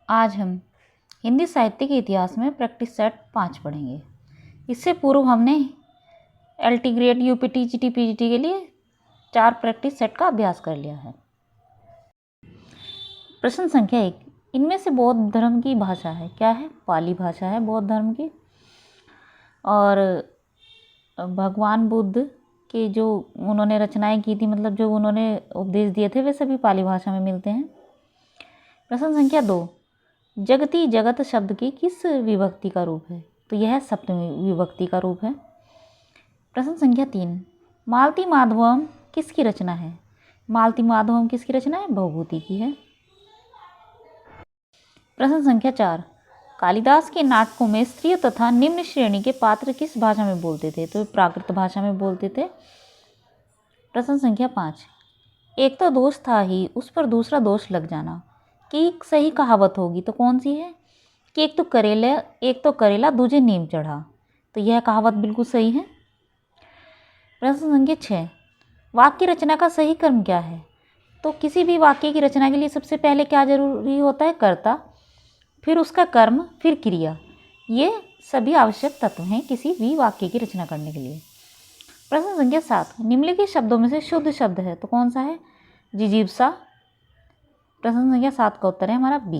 आज हम हिंदी साहित्य के इतिहास में प्रैक्टिस सेट 5 पढ़ेंगे। इससे पूर्व हमने LT grade, UPT, GT, PGT के लिए 4 प्रैक्टिस सेट का अभ्यास कर लिया है। प्रश्न संख्या 1, इनमें से बौद्ध धर्म की भाषा है क्या है? पाली भाषा है बौद्ध धर्म की। और भगवान बुद्ध के जो उन्होंने रचनाएं की थी, मतलब जो उन्होंने उपदेश दिए थे, वे सभी पाली भाषा में मिलते हैं। प्रश्न संख्या 2, जगती जगत शब्द की किस विभक्ति का रूप है? तो यह सप्तमी विभक्ति का रूप है। प्रश्न संख्या 3, मालती माधवम किसकी रचना है? मालती माधवम किसकी रचना है? भवभूति की है। प्रश्न संख्या 4, कालिदास के नाटकों में स्त्रीय तथा निम्न श्रेणी के पात्र किस भाषा में बोलते थे? तो प्राकृत भाषा में बोलते थे। प्रश्न संख्या 5, एक तो दोष था ही, उस पर दूसरा दोष लग जाना की सही कहावत होगी तो कौन सी है? कि एक तो करेला दूजे नीम चढ़ा, तो यह कहावत बिल्कुल सही है। प्रश्न संख्या 6, वाक्य रचना का सही क्रम क्या है? तो किसी भी वाक्य की रचना के लिए सबसे पहले क्या जरूरी होता है? कर्ता, फिर उसका कर्म, फिर क्रिया। ये सभी आवश्यक तत्व हैं किसी भी वाक्य की रचना करने के लिए। प्रश्न संख्या 7, निम्नलिखित शब्दों में से शुद्ध शब्द है तो कौन सा है? जिजीविषा। प्रश्न संख्या 7 का उत्तर है हमारा बी।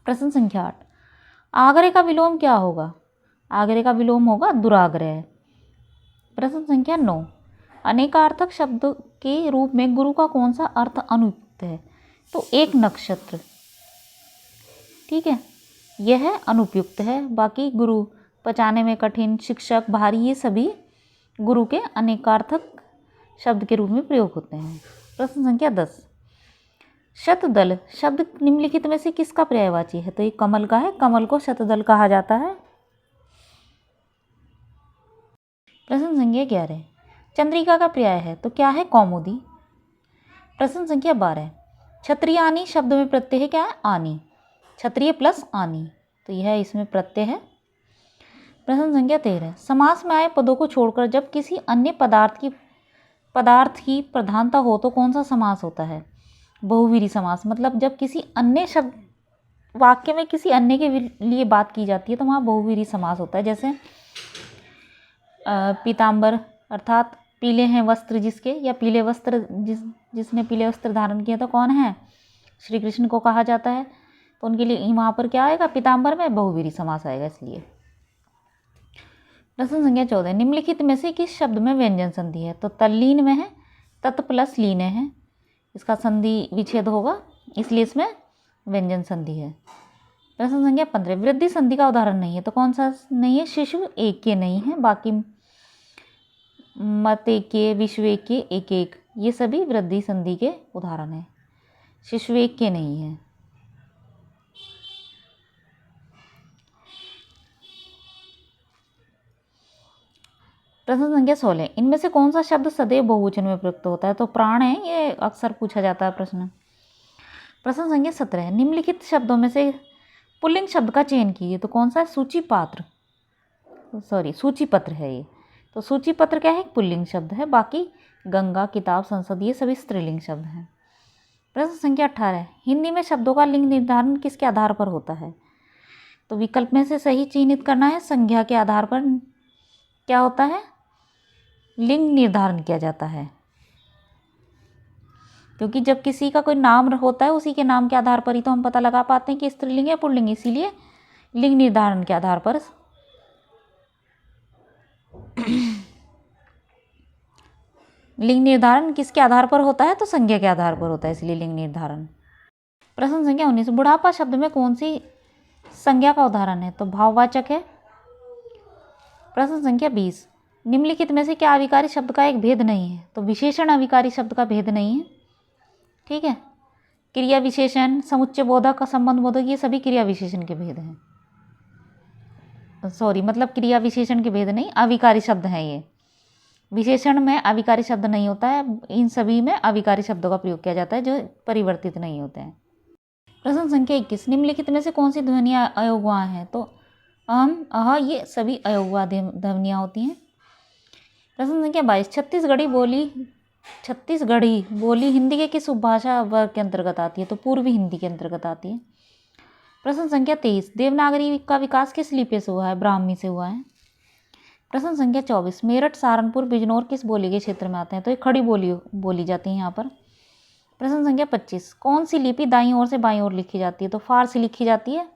प्रश्न संख्या 8, आग्रह का विलोम क्या होगा? आग्रह का विलोम होगा दुराग्रह। प्रश्न संख्या 9, अनेकार्थक शब्द के रूप में गुरु का कौन सा अर्थ अनुपयुक्त है? तो एक नक्षत्र। ठीक है, यह अनुपयुक्त है। बाकी गुरु, पचाने में कठिन, शिक्षक, भारी, ये सभी गुरु के अनेकार्थक शब्द के रूप में प्रयोग होते हैं। प्रश्न संख्या 10, शतदल शब्द निम्नलिखित में से किसका पर्यायवाची है? तो ये कमल का है, कमल को शतदल कहा जाता है। प्रश्न संख्या 11, चंद्रिका का पर्याय है तो क्या है? कौमुदी। प्रश्न संख्या 12, क्षत्रियानी शब्द में प्रत्यय है क्या है? आनी, क्षत्रिय प्लस आनी, तो यह इसमें प्रत्यय है। प्रश्न संख्या 13, समास में आए पदों को छोड़कर जब किसी अन्य पदार्थ की प्रधानता हो तो कौन सा समास होता है? बहुवीरी समास। मतलब जब किसी अन्य शब्द वाक्य में किसी अन्य के लिए बात की जाती है तो वहाँ बहुवीरी समास होता है। जैसे पीताम्बर अर्थात पीले हैं वस्त्र जिसके, या पीले वस्त्र जिसने पीले वस्त्र धारण किया तो कौन है? श्री कृष्ण को कहा जाता है, तो उनके लिए वहाँ पर क्या आएगा? पीताम्बर में बहुवीरी समास आएगा इसलिए। प्रश्न संख्या 14, निम्नलिखित में से किस शब्द में व्यंजन संधि है? तो तल्लीन में है, तत् प्लस लीन है, इसका संधि विच्छेद होगा, इसलिए इसमें व्यंजन संधि है। प्रश्न संख्या 15, वृद्धि संधि का उदाहरण नहीं है तो कौन सा नहीं है? शिशु एक के नहीं है, बाकी मत एक के, विश्व एक के, एक एक, ये सभी वृद्धि संधि के उदाहरण हैं। शिशु एक के नहीं है। प्रश्न संख्या 16, इनमें से कौन सा शब्द सदैव बहुवचन में प्रयुक्त होता है? तो प्राण है, ये अक्सर पूछा जाता है प्रश्न। प्रश्न संख्या 17, निम्नलिखित शब्दों में से पुल्लिंग शब्द का चयन कीजिए तो कौन सा है? सूचीपत्र है ये। तो सूचीपत्र क्या है? पुल्लिंग शब्द है। बाकी गंगा, किताब, संसद, ये सभी स्त्रीलिंग शब्द हैं। प्रश्न संख्या 18, हिंदी में शब्दों का लिंग निर्धारण किसके आधार पर होता है? तो विकल्प में से सही चिन्हित करना है। संज्ञा के आधार पर क्या होता है? लिंग निर्धारण किया जाता है, क्योंकि जब किसी का कोई नाम होता है उसी के नाम के आधार पर ही तो हम पता लगा पाते हैं कि स्त्रीलिंग या पुल्लिंग, इसीलिए लिंग निर्धारण के आधार पर लिंग निर्धारण किसके आधार पर होता है? तो संज्ञा के आधार पर होता है, इसलिए लिंग निर्धारण। प्रश्न संख्या 19, बुढ़ापा शब्द में कौन सी संज्ञा का उदाहरण है? तो भाववाचक है। प्रश्न संख्या 20, निम्नलिखित में से क्या अविकारी शब्द का एक भेद नहीं है? तो विशेषण अविकारी शब्द का भेद नहीं है। ठीक है, क्रिया विशेषण, समुच्चय बोधक, संबंध बोधक, ये सभी क्रिया विशेषण के भेद हैं। मतलब क्रिया विशेषण के भेद नहीं, अविकारी शब्द हैं ये। विशेषण में अविकारी शब्द नहीं होता है, इन सभी में अविकारी शब्दों का प्रयोग किया जाता है जो परिवर्तित नहीं होते हैं। प्रश्न संख्या 21, निम्नलिखित में से कौन सी ध्वनियाँ अयोगवा हैं? तो अह, ये सभी अयोगवा ध्वनियाँ होती हैं। प्रश्न संख्या 22, छत्तीसगढ़ी बोली हिंदी के किस उपभाषा वर्ग के अंतर्गत आती है? तो पूर्वी हिंदी के अंतर्गत आती है। प्रश्न संख्या 23, देवनागरी का विकास किस लिपि से हुआ है? ब्राह्मी से हुआ है। प्रश्न संख्या 24, मेरठ, सहारनपुर, बिजनौर किस बोली के क्षेत्र में आते हैं? तो ये खड़ी बोली जाती है यहाँ पर। प्रश्न संख्या 25, कौन सी लिपि दाईं ओर से बाईं ओर लिखी जाती है? तो फारसी लिखी जाती है।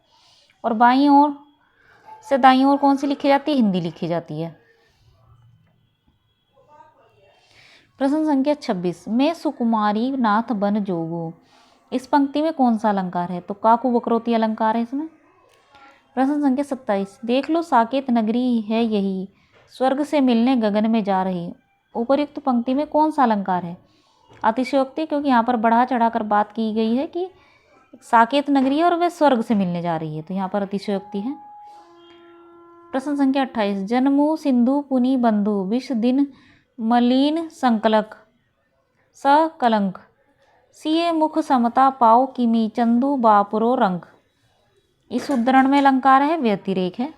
और बाईं ओर से दाईं ओर कौन सी लिखी जाती है? हिंदी लिखी जाती है। प्रश्न संख्या 26, मैं सुकुमारी नाथ बन जोगू, इस पंक्ति में कौन सा अलंकार है? तो काकू बकरोती अलंकार है इसमें। प्रश्न संख्या 27, देख लो साकेत नगरी है यही, स्वर्ग से मिलने गगन में जा रही, उपर्युक्त पंक्ति में कौन सा अलंकार है? अतिशयोक्ति, क्योंकि यहाँ पर बढ़ा चढ़ाकर बात की गई है कि साकेत नगरी है और वह स्वर्ग से मिलने जा रही है, तो यहाँ पर अतिशयोक्ति है। प्रश्न संख्या 28, जन्मु सिंधु पुनि बंधु, विष दिन मलिन संकलक सकलंक, सिए मुख समता पाओ किमी, चंदू बापुरो रंग, इस उद्धरण में अलंकार है व्यतिरेक है।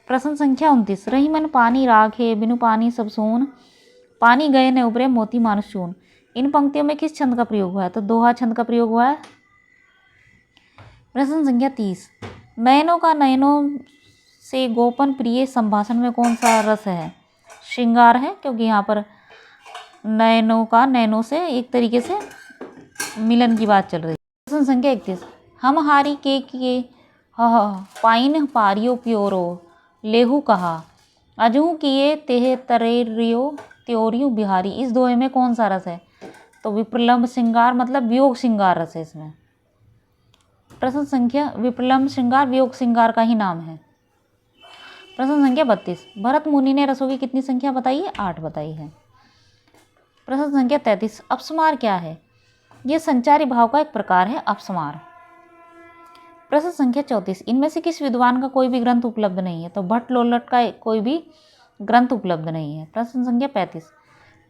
प्रश्न संख्या 29, रही मन पानी राखे, बिनु पानी सब सोन, पानी गए न उबरे मोती मानुष चून, इन पंक्तियों में किस छंद का प्रयोग हुआ है? तो दोहा छंद का प्रयोग हुआ है। प्रश्न संख्या 30, नयनों का नयनों से गोपन प्रिय संभाषण में कौन सा रस है? श्रृंगार है, क्योंकि यहाँ पर नयनों का नयनों से एक तरीके से मिलन की बात चल रही है। प्रश्न संख्या 31, हम हारी के किए पाइन पारियो प्योरो, लेहू कहा, अजू किए तेह तरेरियो त्योरियो बिहारी, इस दोहे में कौन सा रस है? तो विप्रलंब श्रृंगार, मतलब वियोग श्रृंगार रस है इसमें। प्रश्न संख्या, विप्रलंब श्रृंगार वियोग श्रृंगार का ही नाम है। प्रश्न संख्या 32, भरत मुनि ने रसों की कितनी संख्या बताई है? 8 बताई है। प्रश्न संख्या 33, अपस्मार क्या है? यह संचारी भाव का एक प्रकार है अपस्मार। प्रश्न संख्या 34, इनमें से किस विद्वान का कोई भी ग्रंथ उपलब्ध नहीं है? तो भट्ट लोल्लट का कोई भी ग्रंथ उपलब्ध नहीं है। प्रश्न संख्या 35,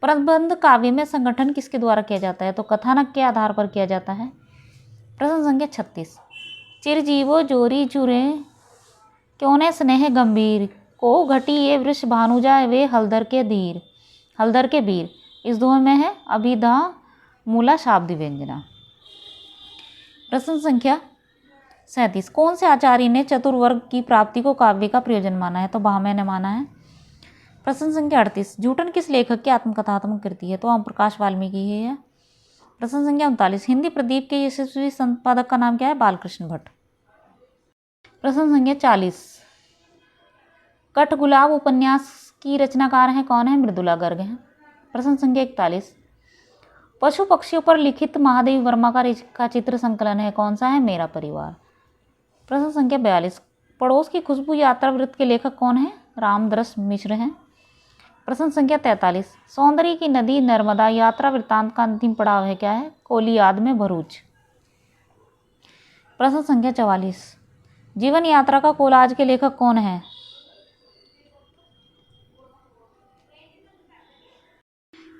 प्रबंध काव्य में संगठन किसके द्वारा किया जाता है? तो कथानक के आधार पर किया जाता है। प्रश्न संख्या 36, चिरजीवो जोरी जुरे क्यों ने स्नेह गंभीर, को घटी ये वृष भानुजा वे हलदर के धीर, हलदर के वीर, इस दोहे में है अभिधा मूला शाब्दी व्यंजना। प्रश्न संख्या 37, कौन से आचार्य ने चतुर्वर्ग की प्राप्ति को काव्य का प्रयोजन माना है? तो भामह ने माना है। प्रश्न संख्या 38, जूटन किस लेखक की आत्मकथात्मक कृति है? तो ओम प्रकाश वाल्मीकि ही है। प्रश्न संख्या 39, हिंदी प्रदीप के यशस्वी संपादक का नाम क्या है? बालकृष्ण भट्ट। प्रश्न संख्या 40, कठगुलाब उपन्यास की रचनाकार है कौन है? मृदुला गर्ग हैं। प्रश्न संख्या 41, पशु पक्षियों पर लिखित महादेवी वर्मा का चित्र संकलन है कौन सा है? मेरा परिवार। प्रश्न संख्या 42, पड़ोस की खुशबू यात्रा वृत्त के लेखक कौन है? रामदरस मिश्र हैं। प्रश्न संख्या 43, सौंदर्य की नदी नर्मदा यात्रा वृत्तांत का अंतिम पड़ाव है क्या है? कोलियाद में भरूच। प्रश्न संख्या 44, जीवन यात्रा का कोलाज के लेखक कौन है?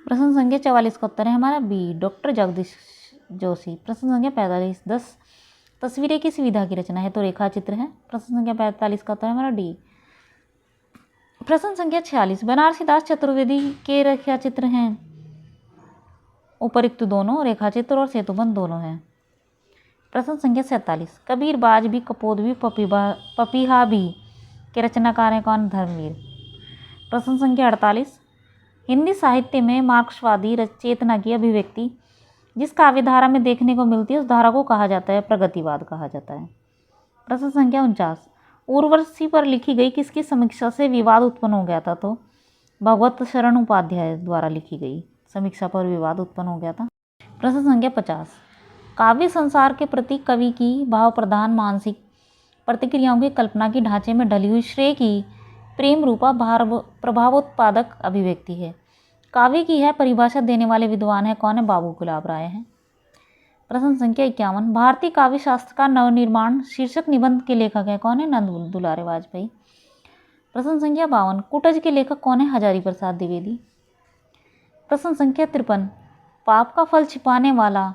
प्रश्न संख्या 44 का उत्तर है हमारा बी, डॉक्टर जगदीश जोशी। प्रश्न संख्या 45, 10 तस्वीरें किस विधा की रचना है? तो रेखा चित्र है। प्रश्न संख्या 45 का उत्तर है हमारा डी। प्रश्न संख्या 46, बनारसी दास चतुर्वेदी के रेखा चित्र हैं? उपर्युक्त दोनों, रेखा चित्र और सेतुबंध दोनों हैं। प्रश्न संख्या 47, कबीर बाज भी कपोद भी पपीहा भी के रचनाकार हैं कौन? धर्मवीर। प्रश्न संख्या 48, हिंदी साहित्य में मार्क्सवादी चेतना की अभिव्यक्ति जिस काव्य धारा में देखने को मिलती है उस धारा को कहा जाता है? प्रगतिवाद कहा जाता है। प्रश्न संख्या 49, उर्वशी पर लिखी गई किसकी समीक्षा से विवाद उत्पन्न हो गया था? तो भगवत शरण उपाध्याय द्वारा लिखी गई समीक्षा पर विवाद उत्पन्न हो गया था। प्रश्न संख्या 50, काव्य संसार के प्रति कवि की भाव प्रधान मानसिक प्रतिक्रियाओं की कल्पना की ढांचे में ढली हुई श्रेय की प्रेम रूपा प्रभावोत्पादक अभिव्यक्ति है। काव्य की है परिभाषा देने वाले विद्वान है कौन है? बाबू गुलाब राय हैं। प्रश्न संख्या 51, भारतीय काव्य शास्त्र का नवनिर्माण शीर्षक निबंध के लेखक है कौन है? नंद दुलारे वाजपेयी। प्रश्न संख्या 52, कुटज के लेखक कौन है? हजारी प्रसाद द्विवेदी। प्रश्न संख्या 53, पाप का फल छिपाने वाला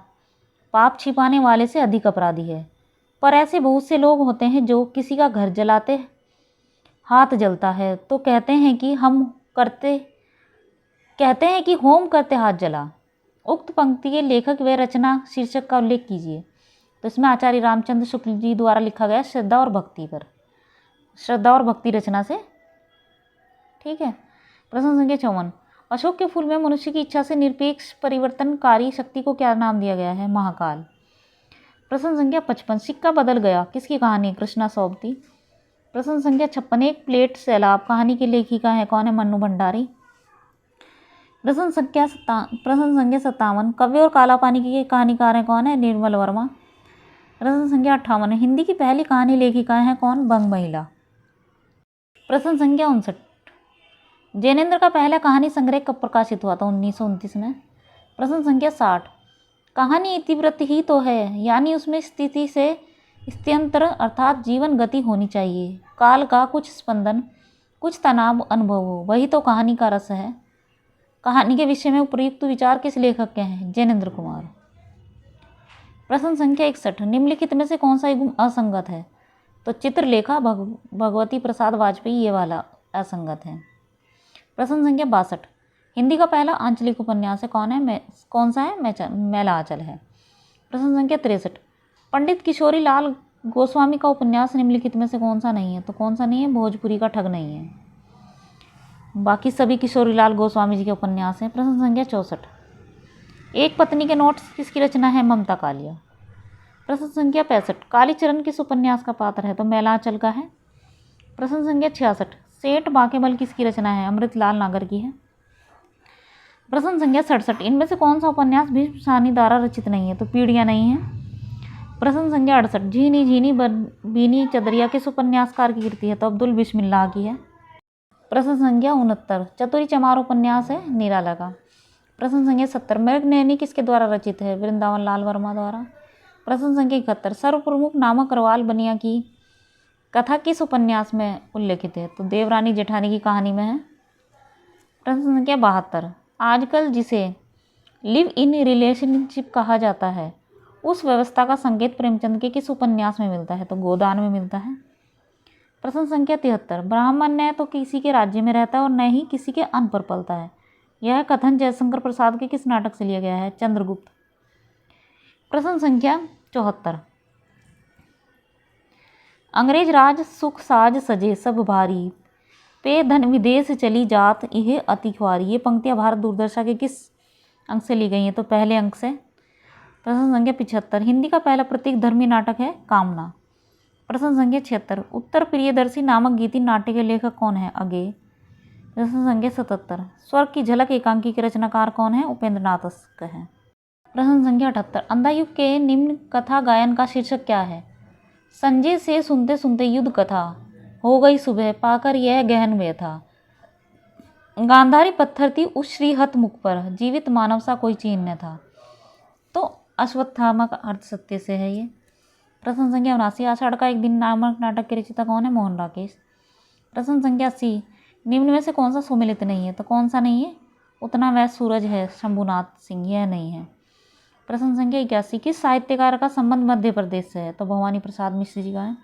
पाप छिपाने वाले से अधिक अपराधी है, पर ऐसे बहुत से लोग होते हैं जो किसी का घर जलाते हाथ जलता है तो कहते हैं कि होम करते हाथ जला। उक्त पंक्ति के लेखक व रचना शीर्षक का उल्लेख कीजिए। तो इसमें आचार्य रामचंद्र शुक्ल जी द्वारा लिखा गया श्रद्धा और भक्ति पर, श्रद्धा और भक्ति रचना से। ठीक है। प्रश्न संख्या 54, अशोक के फूल में मनुष्य की इच्छा से निरपेक्ष परिवर्तनकारी शक्ति को क्या नाम दिया गया है? महाकाल। प्रश्न संख्या 55, सिक्का बदल गया किसकी कहानी? कृष्णा सोबती। प्रश्न संख्या 56, एक प्लेट सैलाब कहानी की लेखिका है कौन है? मन्नू भंडारी। प्रश्न संख्या 57, कव्य और काला पानी की कहानीकार है कौन है? निर्मल वर्मा। प्रश्न संख्या 58, हिंदी की पहली कहानी लेखिका है कौन? बंग महिला। प्रश्न संख्या 59, जैनेन्द्र का पहला कहानी संग्रह कब प्रकाशित हुआ था? 1929 में। प्रश्न संख्या 60, कहानी इतिवृत्त ही तो है, यानी उसमें स्थिति से स्थित्यंतर अर्थात जीवन गति होनी चाहिए, काल का कुछ स्पंदन, कुछ तनाव अनुभव हो, वही तो कहानी का रस है। कहानी के विषय में उपयुक्त विचार किस लेखक के हैं? जैनेन्द्र कुमार। प्रश्न संख्या 61, निम्नलिखित में से कौन सा युग्म असंगत है? तो चित्रलेखा भगवती प्रसाद वाजपेयी ये वाला असंगत है। प्रश्न संख्या 62, हिंदी का पहला आंचलिक उपन्यास है कौन है? कौन सा है? मैला आंचल है। प्रश्न संख्या 63, पंडित किशोरी लाल गोस्वामी का उपन्यास निम्नलिखित में से कौन सा नहीं है? तो कौन सा नहीं है? भोजपुरी का ठग नहीं है, बाकी सभी किशोरी लाल गोस्वामी जी के उपन्यास हैं। प्रश्न संख्या 64, एक पत्नी के नोट्स किसकी रचना है? ममता कालिया। प्रश्न संख्या 65, कालीचरण किस उपन्यास का पात्र है? तो मैलांचल का है। प्रश्न संख्या 66, सेठ बांकेमल किसकी रचना है? अमृतलाल नागर की है। प्रश्न संख्या 67, इनमें से कौन सा उपन्यास भीष्म साहनी द्वारा रचित नहीं है? तो पीढ़ियाँ नहीं है। प्रश्न संख्या 68, झीनी झीनी बीनी चदरिया किस उपन्यासकार की कृति है? तो अब्दुल बिस्मिल्लाह की है। प्रश्न संख्या 69, चतुरी चमार उपन्यास है निराला का। प्रश्न संख्या 70, मृगनयनी किसके द्वारा रचित है? वृंदावन लाल वर्मा द्वारा। प्रश्न संख्या 71, सर्वप्रमुख नामक करवाल बनिया की कथा किस उपन्यास में उल्लेखित है? तो देवरानी जेठानी की कहानी में है। प्रश्न संख्या 72, आजकल जिसे लिव इन रिलेशनशिप कहा जाता है उस व्यवस्था का संकेत प्रेमचंद के किस उपन्यास में मिलता है? तो गोदान में मिलता है। प्रश्न संख्या 73, ब्राह्मण न तो किसी के राज्य में रहता है और न ही किसी के अन्न पर पलता है, यह कथन जयशंकर प्रसाद के किस नाटक से लिया गया है? चंद्रगुप्त। प्रश्न संख्या 74, अंग्रेज राज सुख साज सजे सब भारी, पे धन विदेश चली जात यह अति ख्वारी। ये पंक्तियाँ भारत दूरदर्शन के किस अंक से ली गई हैं? तो पहले अंक से। प्रश्न संख्या 75, हिंदी का पहला प्रतीक धर्मी नाटक है कामना। प्रश्न संख्या 76, उत्तर प्रियदर्शी नामक गीति नाट्य के लेखक कौन है? अगे। प्रश्न संख्या 77, स्वर्ग की झलक एकांकी के रचनाकार कौन है? उपेंद्र नाथ है। प्रश्न संख्या 78, अंधा युग के निम्न कथा गायन का शीर्षक क्या है? संजय से सुनते सुनते युद्ध कथा, हो गई सुबह पाकर यह गहन व्यथा, गांधारी पत्थर थी उस श्रीहत मुख पर, जीवित मानव सा कोई चीन न था। तो अश्वत्थामा का अर्थ सत्य से है ये। प्रश्न संख्या 79, आषाढ़ का एक दिन नामक नाटक के रचयिता कौन है? मोहन राकेश। प्रश्न संख्या 80, निम्न में से कौन सा सुमेलित नहीं है? तो कौन सा नहीं है? उतना वह सूरज है शंभुनाथ सिंह, यह नहीं है। प्रश्न संख्या 81, किस साहित्यकार का संबंध मध्य प्रदेश से है? तो भवानी प्रसाद मिश्र जी का है।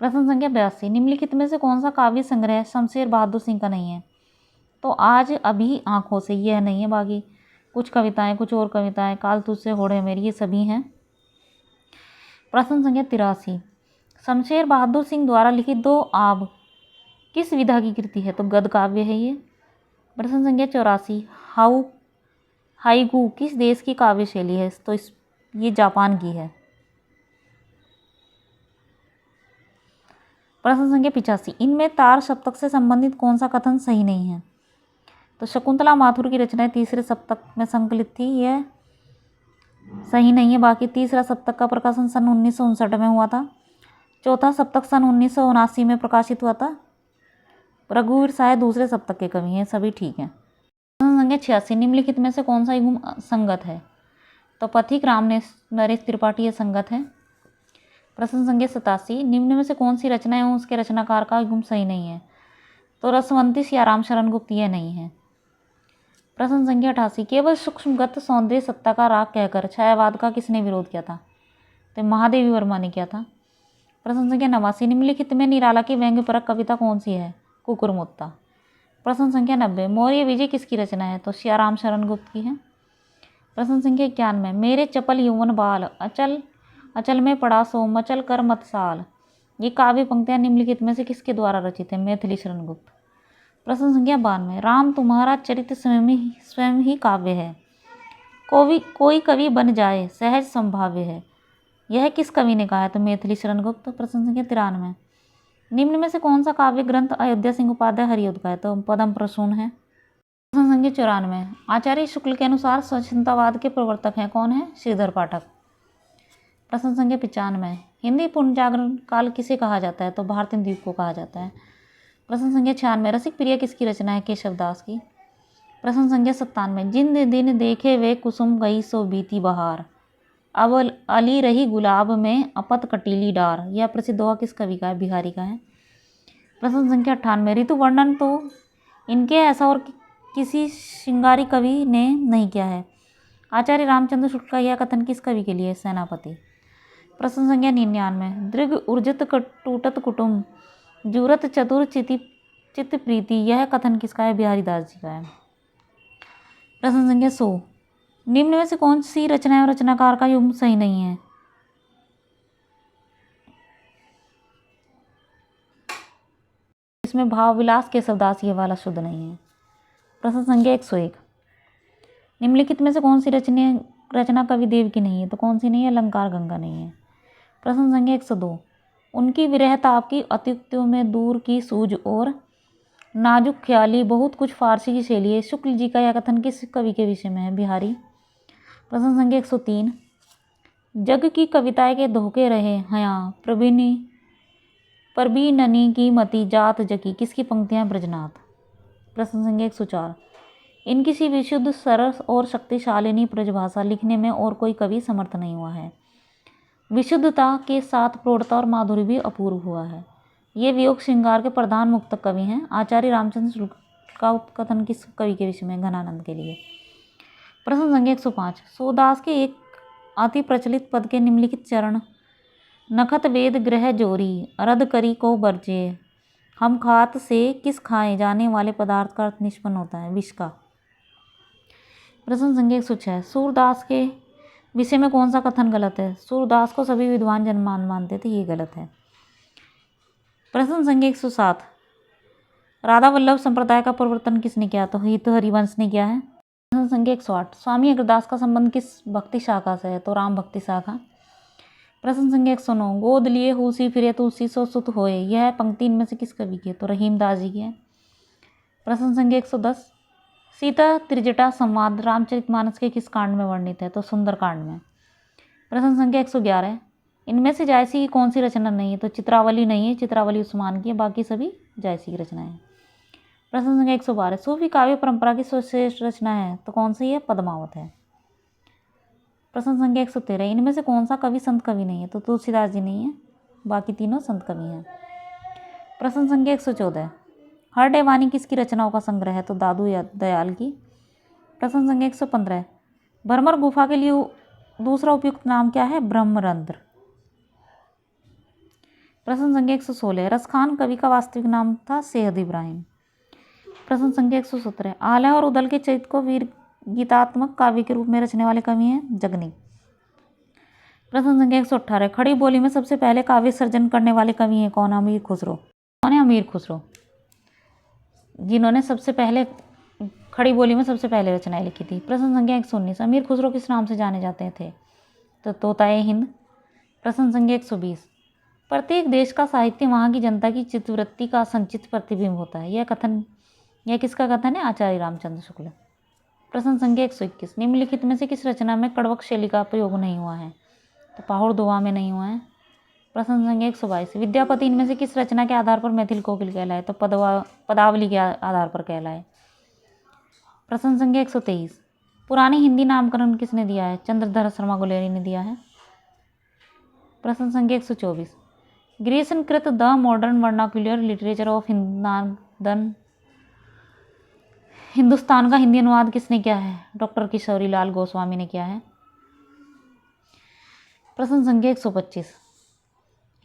प्रश्न संख्या 82, निम्नलिखित में से कौन सा काव्य संग्रह शमशेर बहादुर सिंह का नहीं है? तो आज अभी आंखों से, यह नहीं है, बाकी कुछ कविताएं, कुछ और कविताएं, काल तुझसे होड़े मेरी, ये सभी हैं। प्रश्न संख्या 83, शमशेर बहादुर सिंह द्वारा लिखित दो आब किस विधा की कृति है? तो गद्य काव्य है ये। प्रश्न संख्या 84, हाइकू किस देश की काव्य शैली है? तो ये जापान की है। प्रश्न संख्या 85, इनमें तार सप्तक से संबंधित कौन सा कथन सही नहीं है? तो शकुंतला माथुर की रचनाएं तीसरे सप्तक में संकलित थी, यह सही नहीं है। बाकी तीसरा सप्तक का प्रकाशन सन 1959 में हुआ था, चौथा सप्तक सन 1979 में प्रकाशित हुआ था। रघुवीर शायद दूसरे सप्तक के कवि हैं, सभी ठीक हैं। प्रश्न संख्या 86, निम्नलिखित में से कौन सा युग्म संगत है? तो पथिक राम नरेश त्रिपाठी ये संगत है। प्रश्न संख्या 87, निम्न में से कौन सी रचना एवं उसके रचनाकार का युग्म सही नहीं है? तो रसवंती सियाराम शरण गुप्त यह नहीं है। प्रश्न संख्या 88, केवल सूक्ष्मगत सौंदर्य सत्ता का राग कहकर छायावाद का किसने विरोध किया था? तो महादेवी वर्मा ने किया था। प्रश्न संख्या 89, निम्नलिखित में निराला की व्यंग्यपरक कविता कौन सी है? कुकुरमुत्ता। प्रश्न संख्या 90, मौर्य विजय किसकी रचना है? तो सियाराम शरण गुप्त की है। प्रश्न संख्या 91, मेरे चपल यौवन बाल अचल अचल में पड़ा सो मचल कर मत साल। ये काव्य पंक्तियां निम्नलिखित में से किसके द्वारा रचित है? मैथिली शरण गुप्त। प्रश्न संख्या 92, राम तुम्हारा चरित्र स्वयं ही काव्य है, कोई कवि बन जाए सहज संभाव्य है। यह किस कवि ने कहा है? तो मैथिली शरण गुप्त। प्रश्न संख्या 93, निम्न में से कौन सा काव्य ग्रंथ अयोध्या सिंह उपाध्याय हरिऔध का है? तो पद्म प्रसून है। प्रश्न संख्या 94, आचार्य शुक्ल के अनुसार स्वच्छंदतावाद के प्रवर्तक हैं कौन है? श्रीधर पाठक। प्रश्न संख्या 95, हिंदी पुनर्जागरण काल किसे कहा जाता है? तो भारतीय द्वीप को कहा जाता है। प्रश्न संख्या 96, रसिक प्रिया किसकी रचना है? केशवदास की। प्रश्न संख्या 97, जिन दिन देखे वे कुसुम गई सो बीती बहार, अब अली रही गुलाब में अपत कटीली डार। यह प्रसिद्ध दोहा किस कवि का है? बिहारी का है। प्रश्न संख्या 98, ऋतु वर्णन तो इनके ऐसा और किसी श्रृंगारी कवि ने नहीं किया है। आचार्य रामचंद्र शुक्ल का यह कथन किस कवि के लिए? सेनापति। प्रश्न संख्या 99, दृग ऊर्जित टूटत कुटुम्ब जूरत चतुर चित प्रीति। यह कथन किसका है? बिहारी दास जी का है। प्रश्न संख्या 100, निम्न में से कौन सी रचना और रचनाकार का युग्म सही नहीं है? इसमें भाव विलास केशवदास ये वाला शुद्ध नहीं है। प्रश्न संख्या 101, निम्नलिखित में से कौन सी रचना कवि देव की नहीं है? तो कौन सी नहीं है? अलंकार गंगा नहीं है। प्रश्न संख्या 102, उनकी विरह ताप की अत्युक्तियों में दूर की सूझ और नाजुक ख्याली बहुत कुछ फारसी की शैली है। शुक्ल जी का यह कथन किस कवि के विषय में है? बिहारी। प्रश्न संख्या 103, जग की कविताएं के धोखे रहे हया प्रबीननी की मति जात जकी। किसकी पंक्तियां? ब्रजनाथ। प्रश्न संख्या 104, इन किसी विशुद्ध सरस और शक्तिशालिनी ब्रजभाषा लिखने में और कोई कवि समर्थ नहीं हुआ है। विशुद्धता के साथ प्रौढ़ता और माधुर्य भी अपूर्व हुआ है। ये वियोग श्रृंगार के प्रधान मुक्तक कवि हैं। आचार्य रामचंद्र शुक्ल का उपकथन किस कवि के विषय में? घनानंद के लिए। प्रश्न संख्या 105, सूरदास के एक अति प्रचलित पद के निम्नलिखित चरण नखत वेद ग्रह जोरी रद करी को बरजे हम खात से किस खाए जाने वाले पदार्थ का अर्थ निष्पन्न होता है? विष का। प्रश्न संख्या 106, सूरदास के विषय में कौन सा कथन गलत है? सूरदास को सभी विद्वान जनमान मानते थे, ये गलत है। प्रश्न संख्या 107, राधा वल्लभ संप्रदाय का प्रवर्तन किसने किया? तो हित हरिवंश ने किया है। प्रश्न संख्या 108, स्वामी अग्रदास का संबंध किस भक्ति शाखा से है? तो राम भक्ति शाखा। प्रश्न संख्या 109, गोद लिए हुसी फिरे तुलसी सो सुत होए। यह पंक्ति इनमें से किस कवि की है? तो रहीम दास जी की है। प्रश्न संख्या 110, सीता त्रिजटा संवाद रामचरितमानस के किस कांड में वर्णित है? तो सुंदर कांड में। प्रश्न संख्या 111, इनमें से जायसी की कौन सी रचना नहीं है? तो चित्रावली नहीं है, चित्रावली उस्मान की है, बाकी सभी जायसी की रचना है। प्रश्न संख्या 112, सूफी काव्य परंपरा की सर्वश्रेष्ठ रचना है? तो कौन सी है? पद्मावत है। प्रश्न संख्या 113, इनमें से कौन सा कवि संत कवि नहीं है? तो तुलसीदास जी नहीं है, बाकी तीनों संत कवि हैं। प्रश्न संख्या 114, हर वाणी किसकी रचनाओं का संग्रह है? तो दादू दयाल की। प्रश्न संख्या 115, भ्रमर गुफा के लिए दूसरा उपयुक्त नाम क्या है? ब्रह्मरंध्र। प्रश्न संख्या 116, रसखान कवि का वास्तविक नाम था सेहद इब्राहिम। प्रश्न संख्या 117, आल्हा और उदल के चरित्र को वीर गीतात्मक काव्य के रूप में रचने वाले कवि हैं? जगनी। प्रश्न संख्या 118, खड़ी बोली में सबसे पहले काव्य सर्जन करने वाले कवि हैं कौन? अमीर खुसरो। कौन है? अमीर खुसरो, जिन्होंने सबसे पहले खड़ी बोली में सबसे पहले रचनाएं लिखी थी। प्रश्न संख्या 119, अमीर खुसरो किस नाम से जाने जाते थे? तो तोताए हिंद। प्रश्न संख्या 120, प्रत्येक देश का साहित्य वहाँ की जनता की चित्तवृत्ति का संचित प्रतिबिंब होता है। यह किसका कथन है? आचार्य रामचंद्र शुक्ल। प्रश्न संख्या 121, निम्नलिखित में से किस रचना में कड़वक शैली का प्रयोग नहीं हुआ है? तो पाहुड़ दोहा में नहीं हुआ है। प्रश्न संख्या 122, विद्यापति इनमें से किस रचना के आधार पर मैथिल कोकिल कहलाए? तो पदावली के आधार पर कहलाए। प्रश्न संख्या 123, पुरानी हिंदी नामकरण किसने दिया है? चंद्रधर शर्मा गुलेरी ने दिया है। प्रश्न संख्या 124, ग्रीसन कृत the modern vernacular literature of Hindustan का हिंदी अनुवाद किसने किया है? डॉक्टर किशोरी लाल गोस्वामी ने किया है। प्रश्न संख्या 125,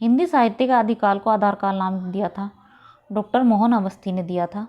हिंदी साहित्य का आदिकाल को आधारकाल नाम दिया था? डॉक्टर मोहन अवस्थी ने दिया था।